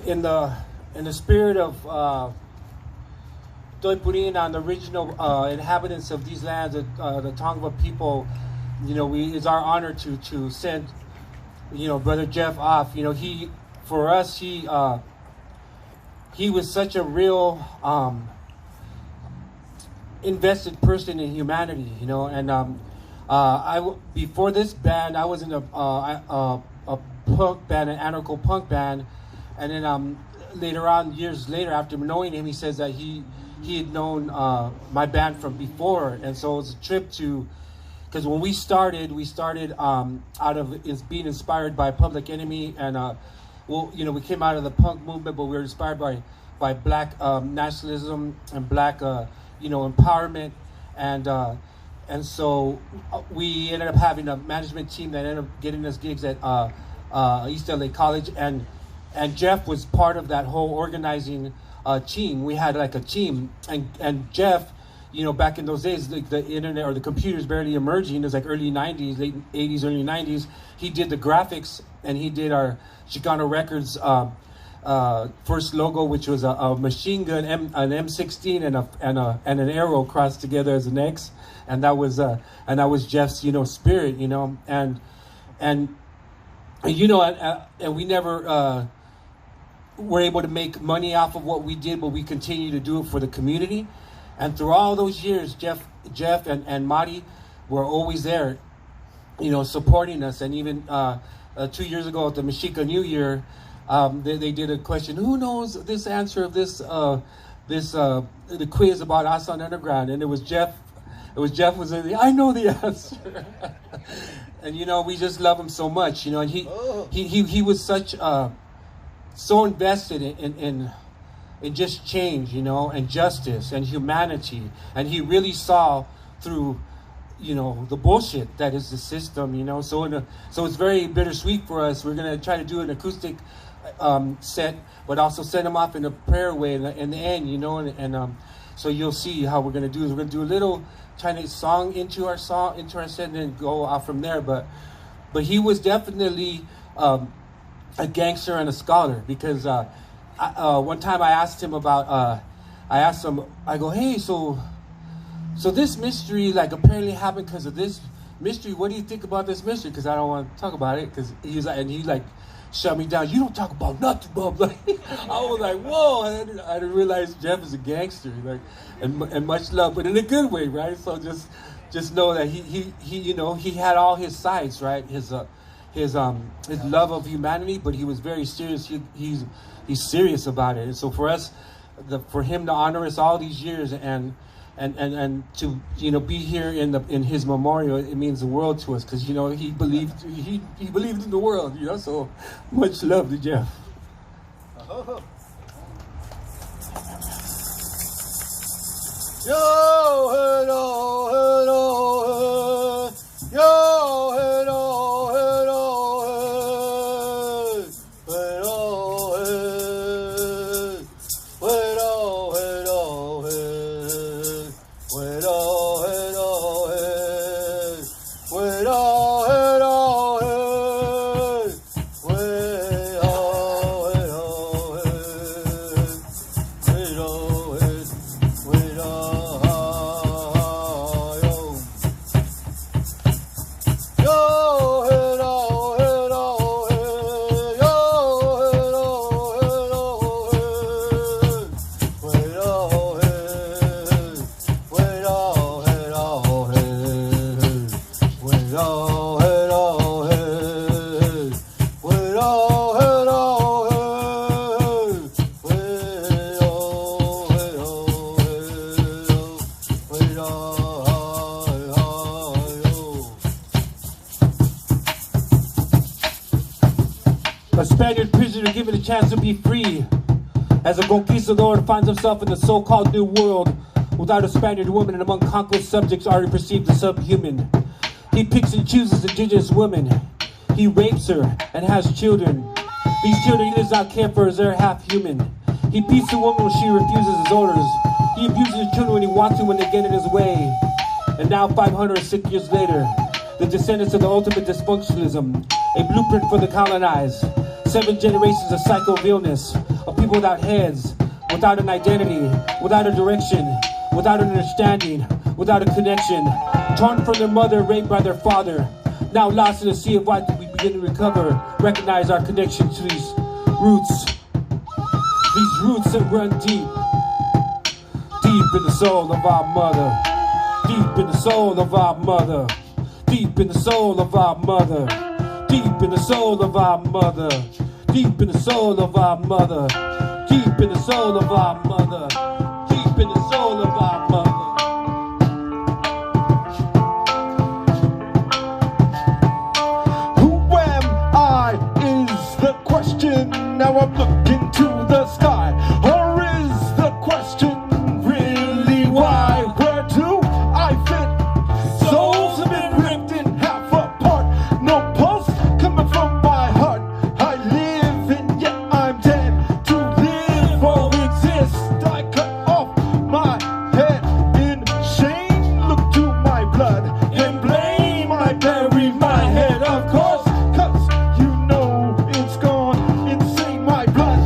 in the spirit of Doi Purina and the original inhabitants of these lands, the Tongva people, it's our honor to send, Brother Jeff off. For us, he was such a real invested person in humanity, and before this band, I was in a punk band, an anarcho punk band, and then later on, years later, after knowing him, he says that he had known my band from before, and so it was a trip because when we started out of being inspired by Public Enemy, and we came out of the punk movement, but we were inspired by black nationalism and black empowerment, and so we ended up having a management team that ended up getting us gigs at East LA College, and Jeff was part of that whole organizing team. We had like a team, and Jeff, back in those days, like the internet or the computers barely emerging. It was like early 90s, late 80s, early 90s. He did the graphics, and he did our Chicano Records first logo, which was a machine gun, an M16, and an arrow crossed together as an X, and that was Jeff's spirit, and we never were able to make money off of what we did, but we continue to do it for the community. And through all those years, Jeff and Mari were always there, supporting us. And even 2 years ago at the Mexica New Year, they did a question: who knows this answer of the quiz about Aztlan Underground? And it was Jeff. I know the answer. And we just love him so much, and he was such so invested in just change, and justice and humanity, and he really saw through the bullshit that is the system, so it's very bittersweet for us. We're gonna try to do an acoustic set, but also send him off in a prayer way in the end, and so you'll see how we're gonna do is we're gonna do a little Chinese song into our set, and then go off from there. But he was definitely a gangster and a scholar, because one time I asked him about I go, hey, so this mystery like apparently happened because of this mystery. What do you think about this mystery? Because I don't want to talk about it, because he shut me down. You don't talk about nothing, Bob. Like, I was like, whoa! I didn't realize Jeff is a gangster, and much love, but in a good way, right? So just know that he had all his sides, right? His love of humanity, but he was very serious. He's serious about it, and so for us, for him to honor us all these years and to be here in his memorial, it means the world to us, because he believed in the world, so much love to Jeff. Yo, hello, hello, yo, hello, hello, hello, hello, hello, A Spaniard prisoner given a chance to be free. As a conquistador finds himself in the so-called New World, without a Spaniard woman and among conquest subjects already perceived as subhuman. He picks and chooses indigenous women. He rapes her and has children. These children he does not care for as they're half human. He beats the woman when she refuses his orders. He abuses the children when he wants to, when they get in his way. And now 506 years later, the descendants of the ultimate dysfunctionalism, a blueprint for the colonized, 7 generations of cycle of illness, of people without heads, without an identity, without a direction, without an understanding, without a connection, torn from their mother, raped by their father, now lost in a sea of light. That we begin to recover, recognize our connection to these roots that run deep in the soul of our mother, deep in the soul of our mother, deep in the soul of our mother, deep in the soul of our mother, deep in the soul of our mother, deep in the soul of our mother, deep in the soul of our mother. Who am I is the question. Now I'm looking to the sky. Or is the question really why? Where do I fit? Souls have been ripped in half apart. No pulse coming from my heart. I live and yet I'm dead. To live or exist, I cut off my head in shame. Look to my blood and blame. I bury my head, of course, 'cause you know it's gone insane. My blood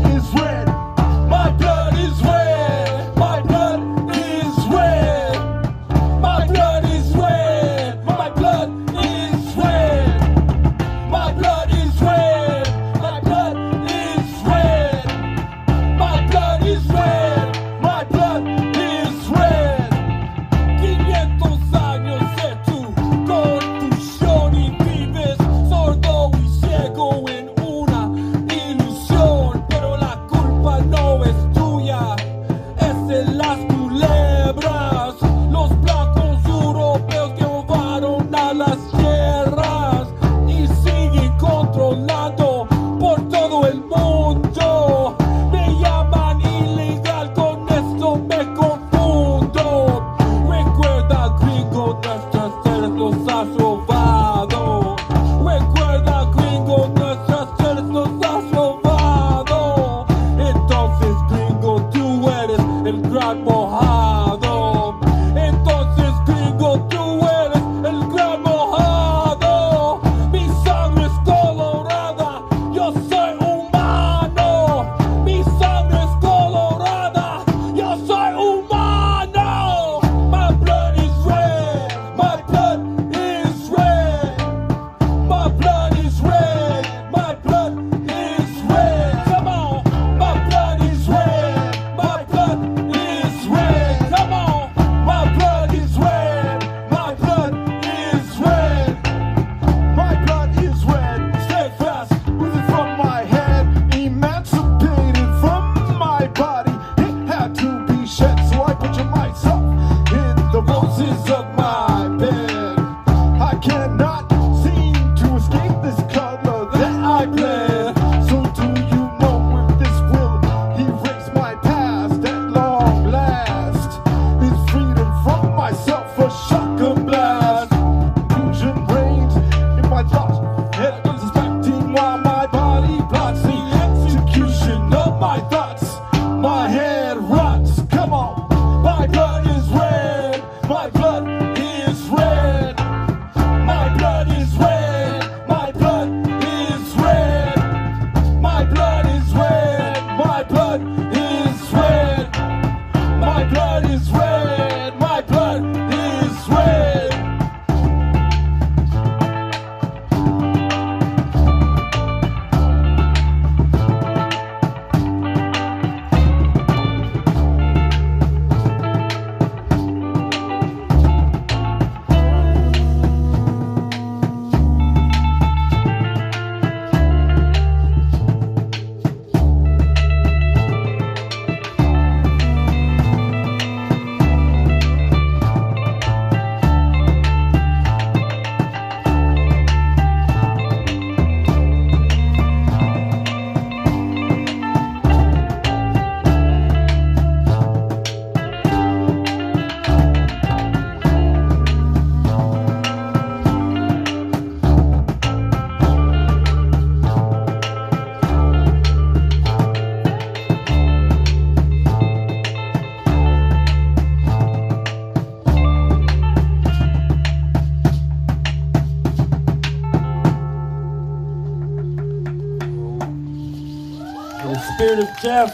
spirit of Jeff.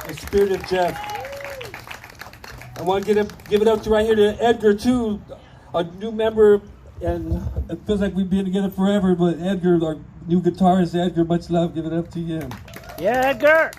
The spirit of Jeff. I want to give it up to right here to Edgar too, a new member, and it feels like we've been together forever. But Edgar, our new guitarist, Edgar, much love. Give it up to him. Yeah, Edgar.